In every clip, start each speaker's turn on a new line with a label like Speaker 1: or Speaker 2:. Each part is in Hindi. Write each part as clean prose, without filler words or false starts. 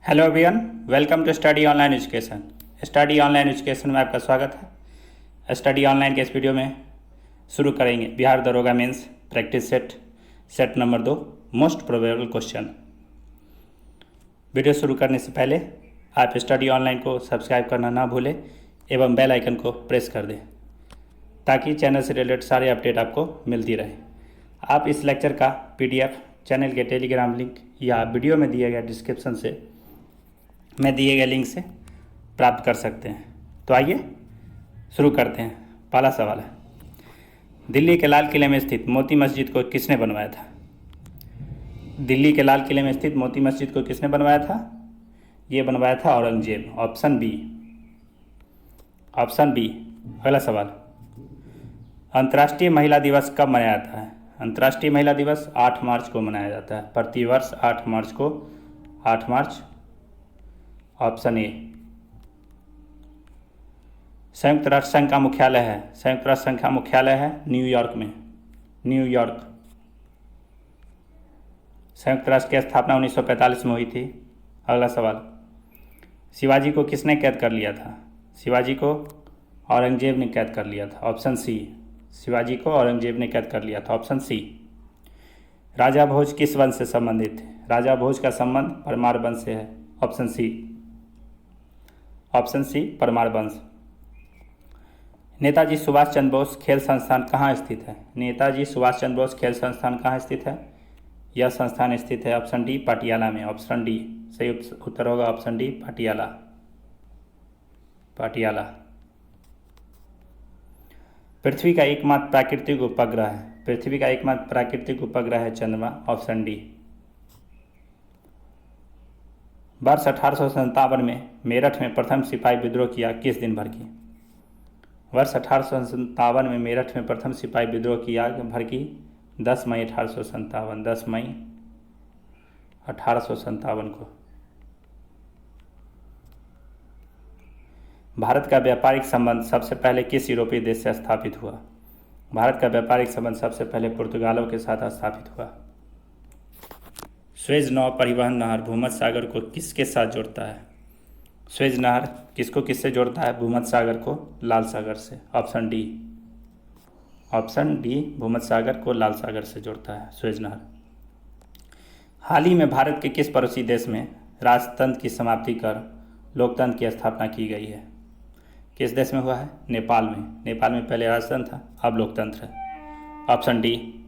Speaker 1: Hello everyone, welcome to study online education. Study online education में आपका स्वागत है। स्टडी ऑनलाइन के इस वीडियो में शुरू करेंगे बिहार दरोगा mains practice set number 2 most probable question. Video शुरू करने से पहले आप स्टडी ऑनलाइन को सब्सक्राइब करना ना भूलें एवं बेल आइकन को प्रेस कर दें ताकि चैनल से रिलेटेड सारे अपडेट आपको मिलती रहे। आप इस लेक्चर का PDF चैनल के टेलीग्राम लिंक या वीडियो में दिए गए डिस्क्रिप्शन से मैं दिए गए लिंक से प्राप्त कर सकते हैं। तो आइए शुरू करते हैं। पहला सवाल है, दिल्ली के लाल किले में स्थित मोती मस्जिद को किसने बनवाया था? दिल्ली के लाल किले में स्थित मोती मस्जिद को किसने बनवाया था? ये बनवाया था औरंगजेब। Option B. अगला सवाल, अंतर्राष्ट्रीय महिला दिवस कब मनाया जाता है? अंतर्राष्ट्रीय महिला दिवस 8 मार्च को मनाया जाता है। प्रतिवर्ष 8 मार्च। Option A. संयुक्त राष्ट्र संघ का मुख्यालय है न्यूयॉर्क में। संयुक्त राष्ट्र की स्थापना 1945 में हुई थी। अगला सवाल, शिवाजी को किसने कैद कर लिया था? शिवाजी को औरंगजेब ने कैद कर लिया था। Option C. शिवाजी को औरंगजेब ने कैद कर लिया था। Option C. राजा भोज किस वंश से संबंधित थे? राजा भोज का संबंध परमार वंश से है। ऑप्शन सी परमार वंश। नेताजी सुभाष चंद्र बोस खेल संस्थान कहाँ स्थित है? नेताजी सुभाष चंद्र बोस खेल संस्थान कहाँ स्थित है? यह संस्थान स्थित है ऑप्शन डी पटियाला में। ऑप्शन डी सही उत्तर होगा। Option D Patiala. पृथ्वी का एकमात्र प्राकृतिक उपग्रह है चंद्रमा। Option D. वर्ष 1857 में मेरठ में प्रथम सिपाही विद्रोह किया किस दिन भड़की? वर्ष 1857 में मेरठ में प्रथम सिपाही विद्रोह किया भड़की 10 मई 1857 को। भारत का व्यापारिक संबंध सबसे पहले किस यूरोपीय देश से स्थापित हुआ? भारत का व्यापारिक संबंध सबसे पहले पुर्तगालों के साथ स्थापित हुआ। स्वेज नौ परिवहन नहर भूमध्य सागर को किसके साथ जोड़ता है? स्वेज नहर किसको किससे जोड़ता है? भूमध्य सागर को लाल सागर से। ऑप्शन डी भूमध्य सागर को लाल सागर से जोड़ता है स्वेज नहर। हाल ही में भारत के किस पड़ोसी देश में राजतंत्र की समाप्ति कर लोकतंत्र की स्थापना की गई है? किस देश में हुआ है? नेपाल में पहले राजतंत्र था, अब लोकतंत्र है। Option D.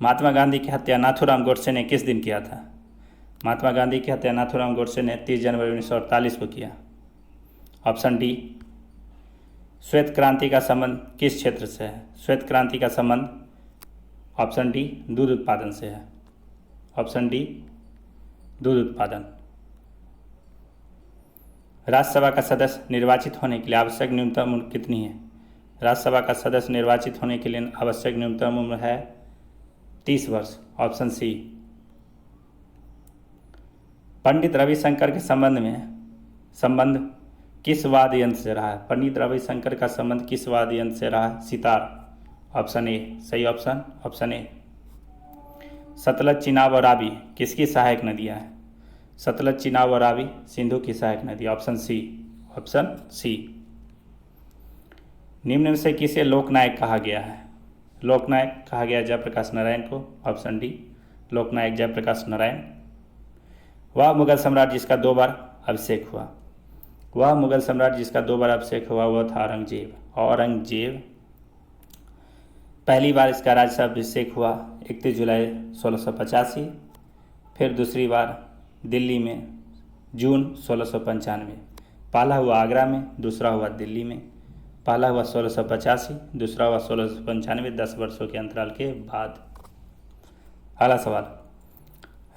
Speaker 1: महात्मा गांधी की हत्या नाथूराम गोडसे ने किस दिन किया था? महात्मा गांधी की हत्या नाथूराम गोडसे ने 30 जनवरी 1948 को किया। Option D. श्वेत क्रांति का संबंध किस क्षेत्र से है? श्वेत क्रांति का संबंध ऑप्शन डी दूध उत्पादन से है। ऑप्शन डी दूध उत्पादन। राज्यसभा का सदस्य निर्वाचित होने के लिए आवश्यक न्यूनतम उम्र कितनी है? राज्यसभा का सदस्य निर्वाचित होने के लिए आवश्यक न्यूनतम उम्र है 30 वर्ष। Option C. पंडित रविशंकर के संबंध किस वाद्य यंत्र से रहा है? पंडित रविशंकर का संबंध किस वाद्य यंत्र से रहा है? सितार। ऑप्शन ए सही ऑप्शन ए। सतलज, चिनाब और रावी किसकी सहायक नदियां हैं? सतलज, चिनाब और रावी सिंधु की सहायक नदी। Option C. निम्न में से किसे लोकनायक कहा गया है? लोकनायक कहा गया जयप्रकाश नारायण को। ऑप्शन डी लोकनायक जयप्रकाश नारायण। वह मुगल सम्राट जिसका 2 बार अभिषेक हुआ। वह था औरंगजेब। पहली बार इसका राज्याभिषेक हुआ 31 जुलाई 1685। फिर दूसरी बार दिल्ली में जून 1695। पहला हुआ आगरा में, दूसरा हुआ दिल्ली में। पहला हुआ 1685, दूसरा हुआ 1695, 10 वर्षों के अंतराल के बाद। अगला सवाल,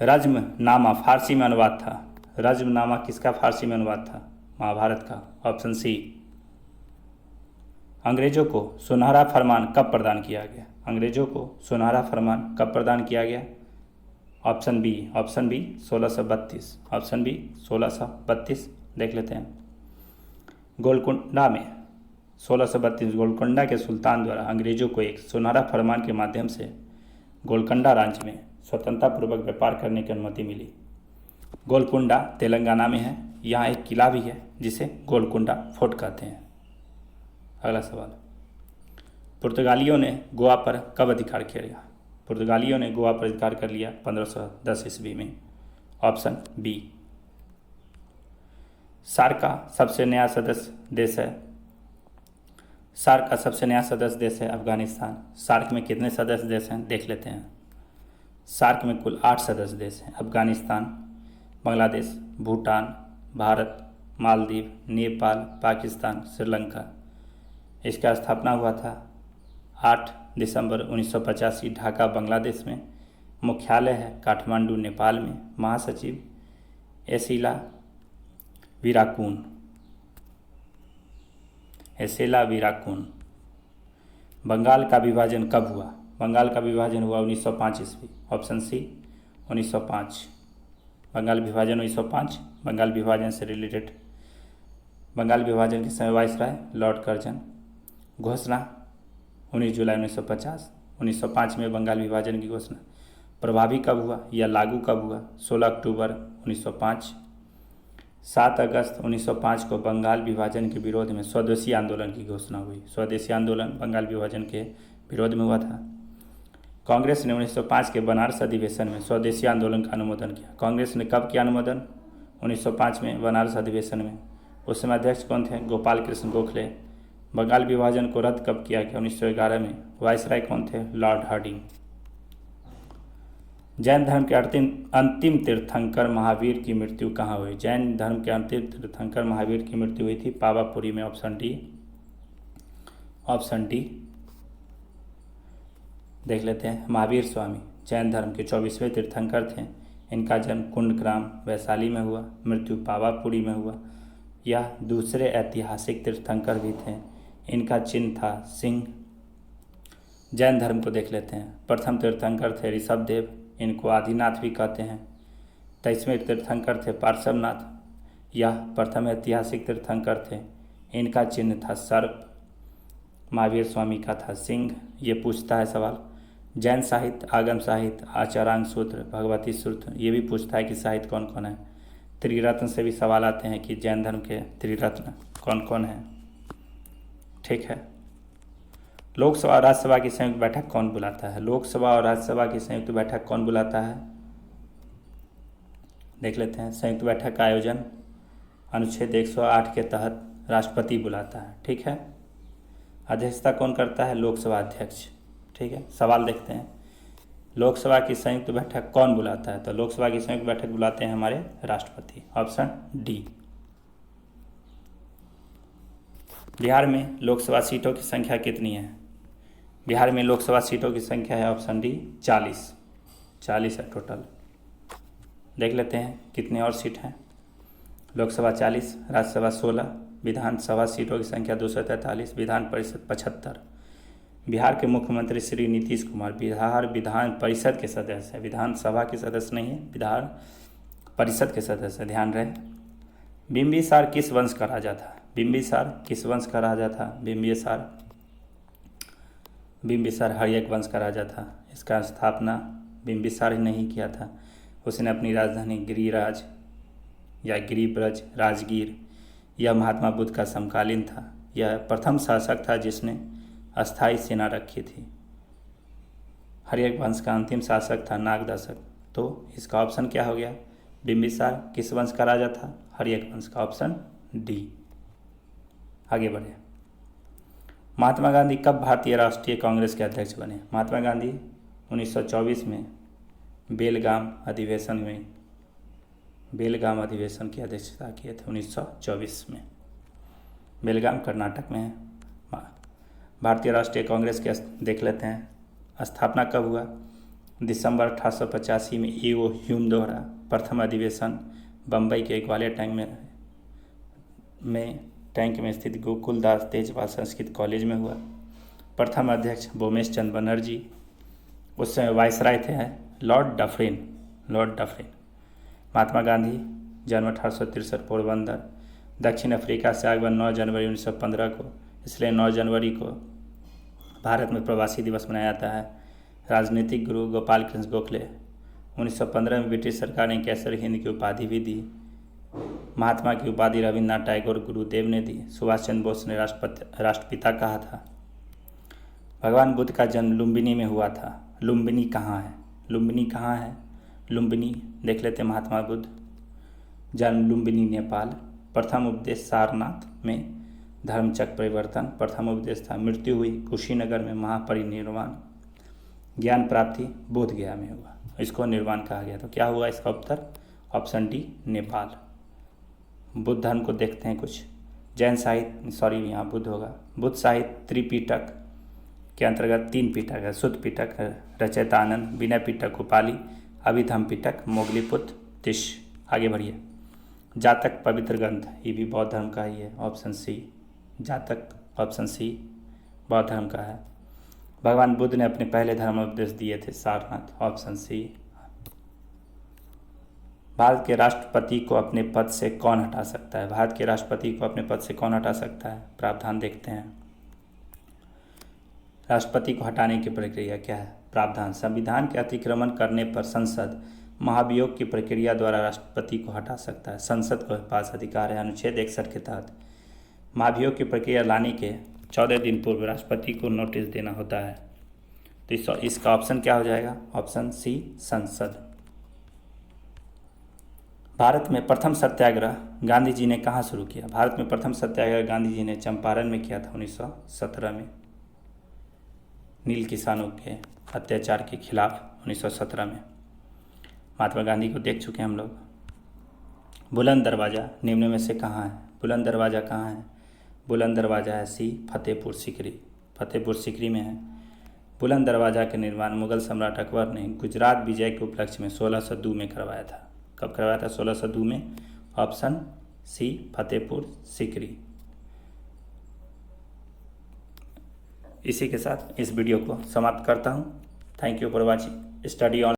Speaker 1: रज्मनामा फारसी में अनुवाद था। रज्मनामा किसका फारसी में अनुवाद था? महाभारत का। Option C. अंग्रेजों को सुनहरा फरमान कब प्रदान किया गया? Option B 1632। ऑप्शन बी 1632 देख लेते हैं। गोलकुंडा में 1632 गोलकुंडा के सुल्तान द्वारा अंग्रेजों को एक सुनहरा फरमान के माध्यम से गोलकुंडा राज्य में स्वतंत्रता पूर्वक व्यापार करने की अनुमति मिली। गोलकुंडा तेलंगाना में है। यहाँ एक किला भी है जिसे गोलकुंडा फोर्ट कहते हैं। अगला सवाल, पुर्तगालियों ने गोवा पर कब अधिकार किया गया? पुर्तगालियों ने गोवा पर अधिकार कर लिया 1510 ईस्वी में। Option B. सार्क का सबसे नया सदस्य देश है अफगानिस्तान। सार्क में कितने सदस्य देश हैं देख लेते हैं। सार्क में कुल 8 सदस्य देश हैं। अफगानिस्तान, बांग्लादेश, भूटान, भारत, मालदीव, नेपाल, पाकिस्तान, श्रीलंका। इसका स्थापना हुआ था 8 दिसंबर 1985 ढाका बांग्लादेश में। मुख्यालय है काठमांडू नेपाल में। महासचिव एसिला विराकून। बंगाल का विभाजन कब हुआ? बंगाल का विभाजन हुआ 1905 ईस्वी। Option C 1905। बंगाल विभाजन 1905। बंगाल विभाजन से रिलेटेड, बंगाल विभाजन के समय वाइसराय लॉर्ड कर्जन। घोषणा 19 जुलाई 1950। 1905 में बंगाल विभाजन की घोषणा। प्रभावी कब हुआ या लागू कब हुआ? 16 अक्टूबर 1905। 7 अगस्त 1905 को बंगाल विभाजन के विरोध में स्वदेशी आंदोलन की घोषणा हुई। स्वदेशी आंदोलन बंगाल विभाजन के विरोध में हुआ था। कांग्रेस ने 1905 के बनारस अधिवेशन में स्वदेशी आंदोलन का अनुमोदन किया। कांग्रेस ने कब किया अनुमोदन? 1905 में बनारस अधिवेशन में। उस समय अध्यक्ष कौन थे? गोपाल कृष्ण गोखले। बंगाल विभाजन को रद्द कब किया गया? 1911 में। वाइसराय कौन थे? Lord Hardinge. जैन धर्म के अंतिम तीर्थंकर महावीर की मृत्यु कहाँ हुई? जैन धर्म के अंतिम तीर्थंकर महावीर की मृत्यु हुई थी पावापुरी में। ऑप्शन डी देख लेते हैं। महावीर स्वामी जैन धर्म के 24वें तीर्थंकर थे। इनका जन्म कुंडग्राम वैशाली में हुआ, मृत्यु पावापुरी में हुआ। यह दूसरे ऐतिहासिक तीर्थंकर भी थे। इनका चिन्ह था सिंह। जैन धर्म को देख लेते हैं। प्रथम तीर्थंकर थे ऋषभदेव, इनको आदिनाथ भी कहते हैं। 23वें तीर्थंकर थे पार्श्वनाथ। यह प्रथम ऐतिहासिक तीर्थंकर थे। इनका चिन्ह था सर्प। महावीर स्वामी का था सिंह। ये पूछता है सवाल। जैन साहित्य, आगम साहित्य, आचारांग सूत्र, भगवती सूत्र, ये भी पूछता है कि साहित्य कौन कौन है। त्रिरत्न से भी सवाल आते हैं कि जैन धर्म के त्रिरत्न कौन कौन हैं। ठीक है। लोकसभा और राज्यसभा की संयुक्त बैठक कौन बुलाता है? लोकसभा और राज्यसभा की संयुक्त बैठक कौन बुलाता है देख लेते हैं। संयुक्त बैठक का आयोजन अनुच्छेद 108 के तहत राष्ट्रपति बुलाता है। ठीक है। अध्यक्षता कौन करता है? लोकसभा अध्यक्ष। ठीक है। सवाल देखते हैं। लोकसभा की संयुक्त बैठक कौन बुलाता है? तो लोकसभा की संयुक्त बैठक बुलाते हैं हमारे राष्ट्रपति। Option D. बिहार में लोकसभा सीटों की संख्या कितनी है? बिहार में लोकसभा सीटों की संख्या है ऑप्शन डी 40 है टोटल। देख लेते हैं कितने और सीट हैं। लोकसभा 40, राज्यसभा 16, विधानसभा सीटों की संख्या 243, विधान परिषद 75। बिहार के मुख्यमंत्री श्री नीतीश कुमार बिहार विधान परिषद के सदस्य हैं। विधानसभा के सदस्य नहीं है, विधान परिषद के सदस्य, ध्यान रहे। बिंबिसार किस वंश का राजा था? बिंबिसार किस वंश का राजा था? बिंबिसार हर्यक वंश का राजा था। इसका स्थापना बिंबिसार ही नहीं किया था। उसने अपनी राजधानी गिरिराज या गिरिब्रज राजगीर, यह महात्मा बुद्ध का समकालीन था। यह प्रथम शासक था जिसने अस्थायी सेना रखी थी। हर्यक वंश का अंतिम शासक था नागदशक। तो इसका ऑप्शन क्या हो गया? बिंबिसार किस वंश का राजा था? हर्यक वंश का। Option D. आगे बढ़े। महात्मा गांधी कब भारतीय राष्ट्रीय कांग्रेस के अध्यक्ष बने? महात्मा गांधी 1924 में बेलगाम अधिवेशन की अध्यक्षता किए थे। 1924 में बेलगाम कर्नाटक में है। भारतीय राष्ट्रीय कांग्रेस के देख लेते हैं। स्थापना कब हुआ? दिसंबर 1885 में ईओ ह्यूम द्वारा। प्रथम अधिवेशन बम्बई के ग्वालियर टैंक में स्थित गोकुलदास तेजपाल संस्कृत कॉलेज में हुआ। प्रथम अध्यक्ष भोमेश चंद्र बनर्जी। उस समय वाइसराय थे लॉर्ड डफरिन। महात्मा गांधी जन्म 1863 पोरबंदर। दक्षिण अफ्रीका से आगमन 9 जनवरी 1915 को, इसलिए 9 जनवरी को भारत में प्रवासी दिवस मनाया जाता है। राजनीतिक गुरु गोपाल कृष्ण गोखले। 1915 में ब्रिटिश सरकार ने कैसर हिंद की उपाधि भी दी। महात्मा की उपाधि रविन्द्रनाथ टैगोर गुरुदेव ने दी। सुभाष चंद्र बोस ने राष्ट्रपिता कहा था। भगवान बुद्ध का जन्म लुम्बिनी में हुआ था। लुम्बिनी कहाँ है? लुम्बिनी कहाँ है? लुम्बिनी देख लेते महात्मा बुद्ध। जन्म लुम्बिनी नेपाल। प्रथम उपदेश सारनाथ में। धर्मचक्र परिवर्तन प्रथम उपदेश था। मृत्यु हुई कुशीनगर में। महापरिनिर्वाण ज्ञान प्राप्ति बोध गया में हुआ। इसको निर्वाण कहा गया। तो क्या हुआ इसका उत्तर? Option D Nepal. बुद्ध धर्म को देखते हैं कुछ। जैन साहित्य यहाँ बुद्ध होगा। बुद्ध साहित्य त्रिपिटक के अंतर्गत 3 पिटक है। शुद्ध पिटक रचयितानंद, विनय पिटक उपाली, अभिधम पिटक मोगलीपुत्र तिश। आगे बढ़िए। जातक पवित्र ग्रंथ, ये भी बौद्ध धर्म का ही है। ऑप्शन सी जातक, ऑप्शन सी बौद्ध धर्म का है। भगवान बुद्ध ने अपने पहले धर्म उपदेश दिए थे सारनाथ। Option C. भारत के राष्ट्रपति को अपने पद से कौन हटा सकता है? भारत के राष्ट्रपति को अपने पद से कौन हटा सकता है? प्रावधान देखते हैं। राष्ट्रपति को हटाने की प्रक्रिया क्या है? प्रावधान संविधान के अतिक्रमण करने पर संसद महाभियोग की प्रक्रिया द्वारा राष्ट्रपति को हटा सकता है। संसद के पास अधिकार है अनुच्छेद 61 के तहत। महाभियोग की प्रक्रिया लाने के 14 दिन पूर्व राष्ट्रपति को नोटिस देना होता है। तो इसका ऑप्शन क्या हो जाएगा? ऑप्शन सी संसद। भारत में प्रथम सत्याग्रह गांधी जी ने कहाँ शुरू किया? भारत में प्रथम सत्याग्रह गांधी जी ने चंपारण में किया था 1917 में। नील किसानों के अत्याचार के खिलाफ 1917 में। महात्मा गांधी को देख चुके हैं हम लोग। बुलंद दरवाज़ा निम्न में से कहाँ है? बुलंद दरवाज़ा कहाँ है? बुलंद दरवाज़ा है सी फतेहपुर सीकरी। फतेहपुर सीकरी में है। बुलंद दरवाज़ा के निर्माण मुगल सम्राट अकबर ने गुजरात विजय के उपलक्ष्य में 1602 में करवाया था। कब करवाया था? 1602 में। Option C Fatehpur Sikri. इसी के साथ इस वीडियो को समाप्त करता हूँ। Thank you for watching study on